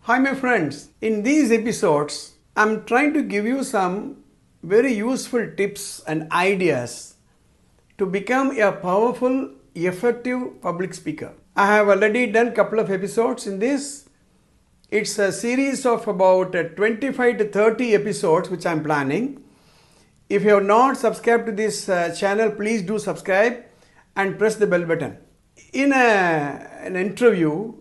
Hi my friends, in these episodes I'm trying to give you some very useful tips and ideas to become a powerful, effective public speaker. I have already done a couple of episodes in this. It's a series of about 25 to 30 episodes which I'm planning. If you have not subscribed to this channel, please do subscribe and press the bell button. In an interview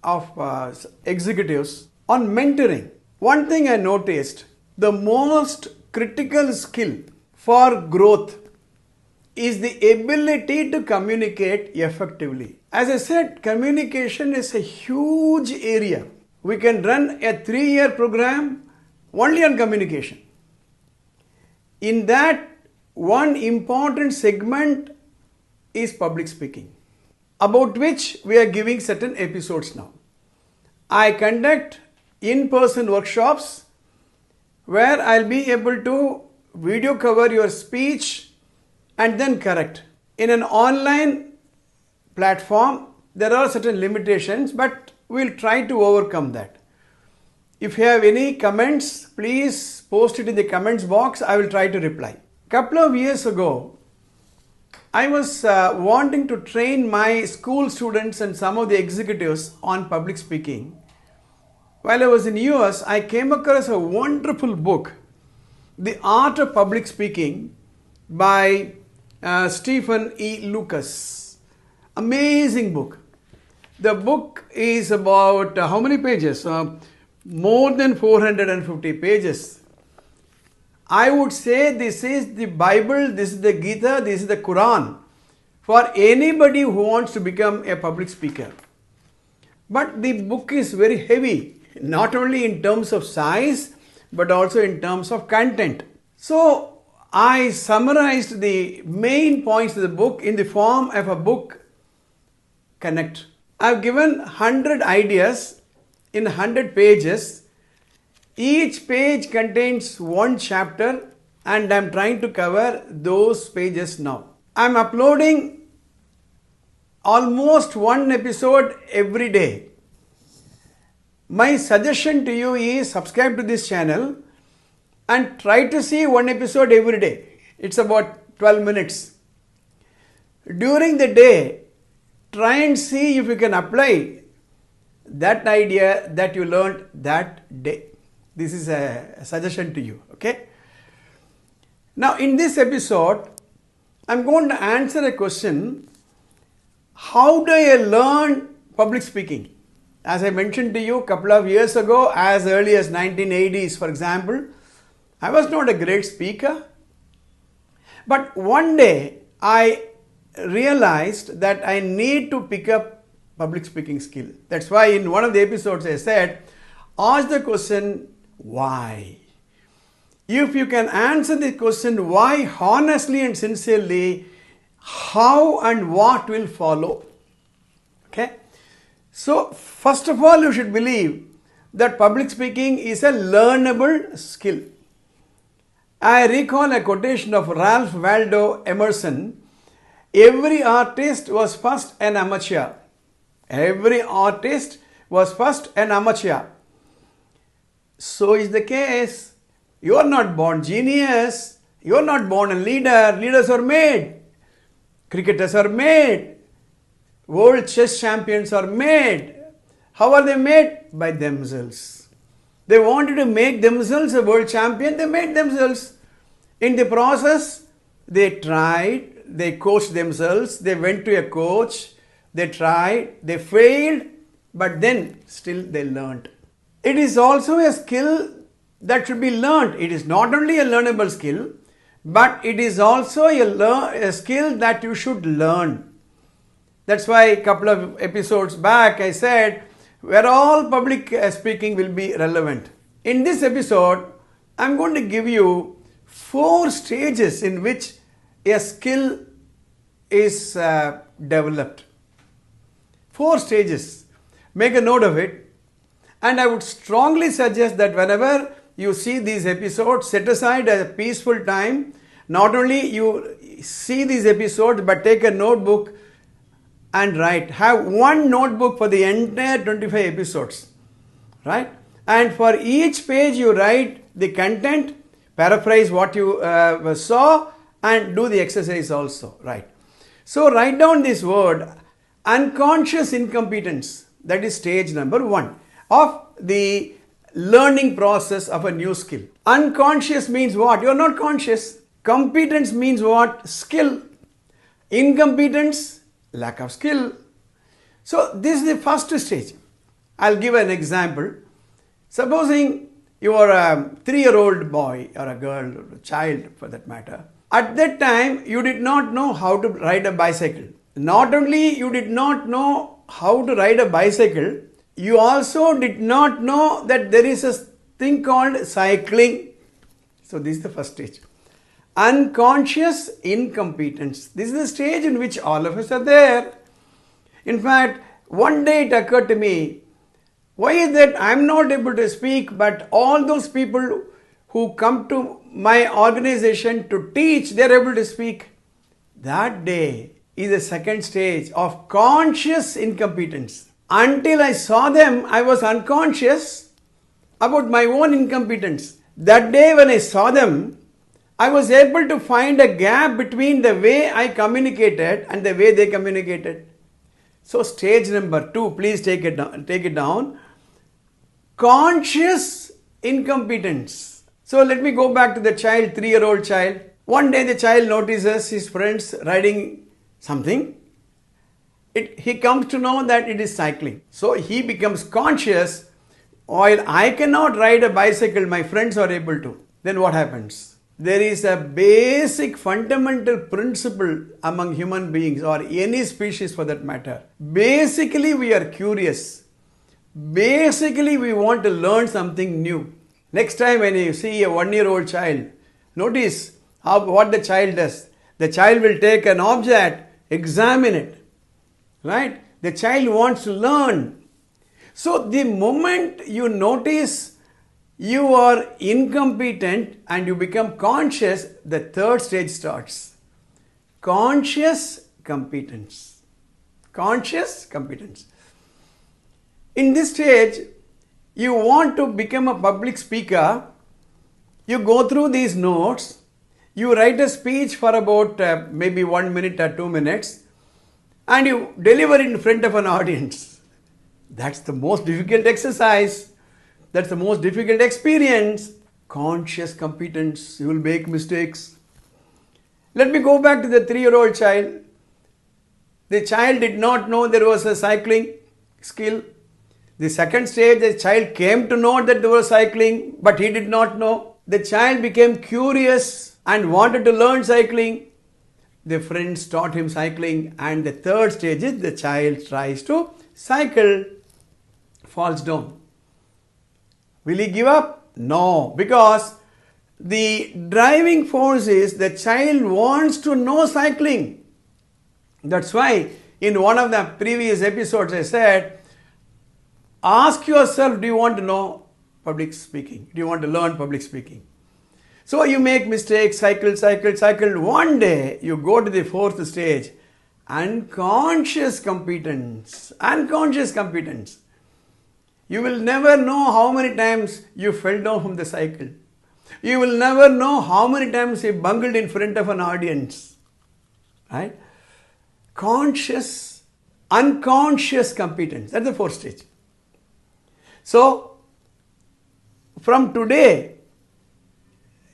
of executives on mentoring, one thing I noticed, the most critical skill for growth is the ability to communicate effectively. As I said, communication is a huge area. We can run a 3-year program only on communication. In that, one important segment is public speaking, about which we are giving certain episodes now. I conduct in-person workshops where I'll be able to video cover your speech and then correct. In an online platform, there are certain limitations, but we'll try to overcome that. If you have any comments, please post it in the comments box. I will try to reply. Couple of years ago, I was wanting to train my school students and some of the executives on public speaking. While I was in US, I came across a wonderful book, The Art of Public Speaking by Stephen E. Lucas. Amazing book. The book is about how many pages? More than 450 pages. I would say this is the Bible, this is the Gita, this is the Quran for anybody who wants to become a public speaker. But the book is very heavy, not only in terms of size, but also in terms of content. So I summarized the main points of the book in the form of a book connect. I've given 100 ideas in 100 pages. Each page contains one chapter and I'm trying to cover those pages now. I'm uploading almost one episode every day. My suggestion to you is subscribe to this channel and try to see one episode every day. It's about 12 minutes. During the day, try and see if you can apply that idea that you learned that day. This is a suggestion to you, okay? Now in this episode, I'm going to answer a question. How do I learn public speaking? As I mentioned to you a couple of years ago, as early as 1980s, for example, I was not a great speaker. But one day I realized that I need to pick up public speaking skill. That's why in one of the episodes I said, ask the question, why? If you can answer the question why honestly and sincerely, how and what will follow? Okay? So first of all, you should believe that public speaking is a learnable skill. I recall a quotation of Ralph Waldo Emerson. Every artist was first an amateur. Every artist was first an amateur. So is the case. You are not born genius. You are not born a leader. Leaders are made. Cricketers are made. World chess champions are made. How are they made? By themselves. They wanted to make themselves a world champion. They made themselves. In the process, they tried. They coached themselves. They went to a coach. They tried. They failed. But then still they learned. It is also a skill that should be learned. It is not only a learnable skill, but it is also a skill that you should learn. That's why a couple of episodes back I said, where all public speaking will be relevant. In this episode, I'm going to give you 4 stages in which a skill is developed. 4 stages. Make a note of it. And I would strongly suggest that whenever you see these episodes, set aside a peaceful time. Not only you see these episodes, but take a notebook and write. Have one notebook for the entire 25 episodes. right? And for each page you write the content, paraphrase what you saw, and do the exercise also, right? So write down this word, unconscious incompetence. That is stage number 1 of the learning process of a new skill. Unconscious means what? You are not conscious. Competence means what? Skill. Incompetence, lack of skill. So this is the first stage. I'll give an example. Supposing you are a 3-year-old boy or a girl or a child for that matter. At that time, you did not know how to ride a bicycle. Not only you did not know how to ride a bicycle, you also did not know that there is a thing called cycling. So this is the first stage. Unconscious incompetence. This is the stage in which all of us are there. In fact, one day it occurred to me, why is that I am not able to speak, but all those people who come to my organization to teach, they are able to speak. That day is the second stage of conscious incompetence. Until I saw them, I was unconscious about my own incompetence. That day when I saw them, I was able to find a gap between the way I communicated and the way they communicated. So stage number 2, please take it down. Conscious incompetence. So let me go back to the child, 3-year-old child. One day the child notices his friends riding something. He comes to know that it is cycling. So he becomes conscious, while I cannot ride a bicycle, my friends are able to. Then what happens? There is a basic fundamental principle among human beings or any species for that matter. Basically we are curious. Basically we want to learn something new. Next time when you see a 1-year-old child, notice what the child does. The child will take an object, examine it, right? The child wants to learn. So the moment you notice you are incompetent and you become conscious, the third stage starts. Conscious competence. Conscious competence. In this stage, you want to become a public speaker, you go through these notes, you write a speech for about maybe 1 minute or 2 minutes, and you deliver it in front of an audience. That's the most difficult exercise. That's the most difficult experience. Conscious competence. You will make mistakes. Let me go back to the 3-year-old child. The child did not know there was a cycling skill. The second stage, the child came to know that there was cycling, but he did not know. The child became curious and wanted to learn cycling. The friends taught him cycling, and the third stage is the child tries to cycle, falls down. Will he give up? No, because the driving force is the child wants to know cycling. That's why in one of the previous episodes I said, ask yourself, do you want to know public speaking? Do you want to learn public speaking? So you make mistakes, cycle. One day you go to the fourth stage, unconscious competence. Unconscious competence. You will never know how many times you fell down from the cycle. You will never know how many times you bungled in front of an audience. Right? Conscious, unconscious competence. That's the fourth stage. So, from today,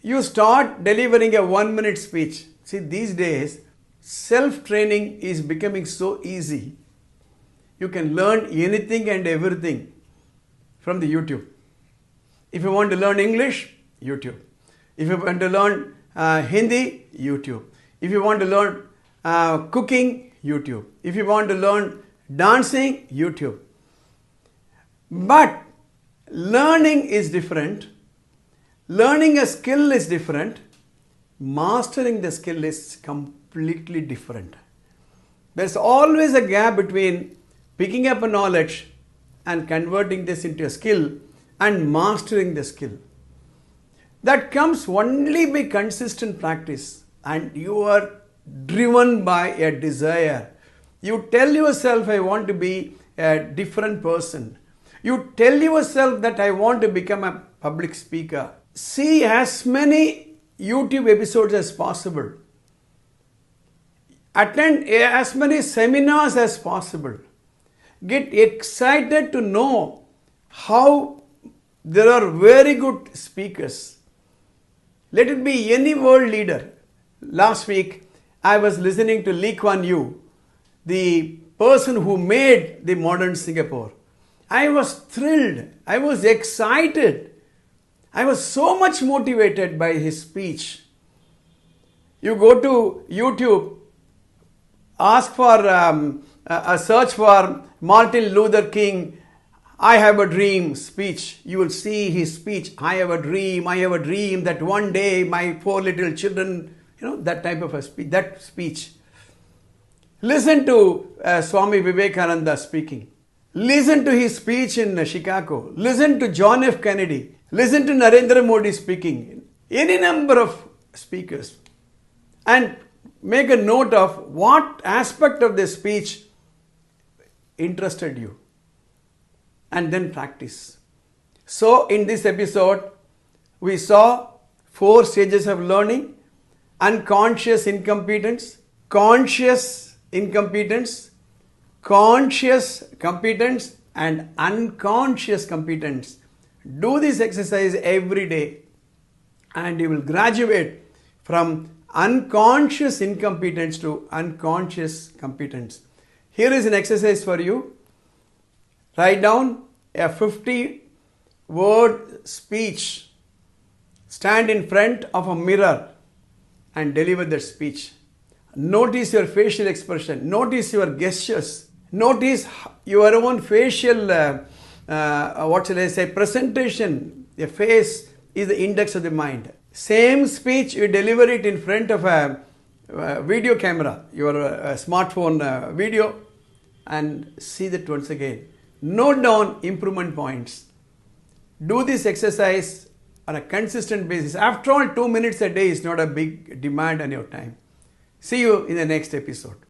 you start delivering a 1-minute speech. See, these days, self-training is becoming so easy. You can learn anything and everything from the YouTube. If you want to learn English, YouTube. If you want to learn Hindi, YouTube. If you want to learn cooking, YouTube. If you want to learn dancing, YouTube. But learning is different. Learning a skill is different. Mastering the skill is completely different. There's always a gap between picking up a knowledge and converting this into a skill and mastering the skill. That comes only by consistent practice, and you are driven by a desire. You tell yourself, I want to be a different person. You tell yourself that I want to become a public speaker. See as many YouTube episodes as possible. Attend as many seminars as possible. Get excited to know how there are very good speakers. Let it be any world leader. Last week, I was listening to Lee Kuan Yew, the person who made the modern Singapore. I was thrilled. I was excited. I was so much motivated by his speech. You go to YouTube, ask for a search for Martin Luther King, I have a dream speech. You will see his speech. I have a dream that one day my 4 little children, that type of a speech, that speech. Listen to Swami Vivekananda speaking. Listen to his speech in Chicago. Listen to John F. Kennedy. Listen to Narendra Modi speaking. Any number of speakers. And make a note of what aspect of the speech interested you. And then practice. So in this episode, we saw 4 stages of learning: unconscious incompetence, conscious incompetence, conscious competence, and unconscious competence. Do this exercise every day and you will graduate from unconscious incompetence to unconscious competence. Here is an exercise for you. Write down a 50-word speech. Stand in front of a mirror and deliver that speech. Notice your facial expression. Notice your gestures. Notice your own facial, presentation. The face is the index of the mind. Same speech, you deliver it in front of a video camera, your smartphone video, and see that once again. Note down improvement points. Do this exercise on a consistent basis. After all, 2 minutes a day is not a big demand on your time. See you in the next episode.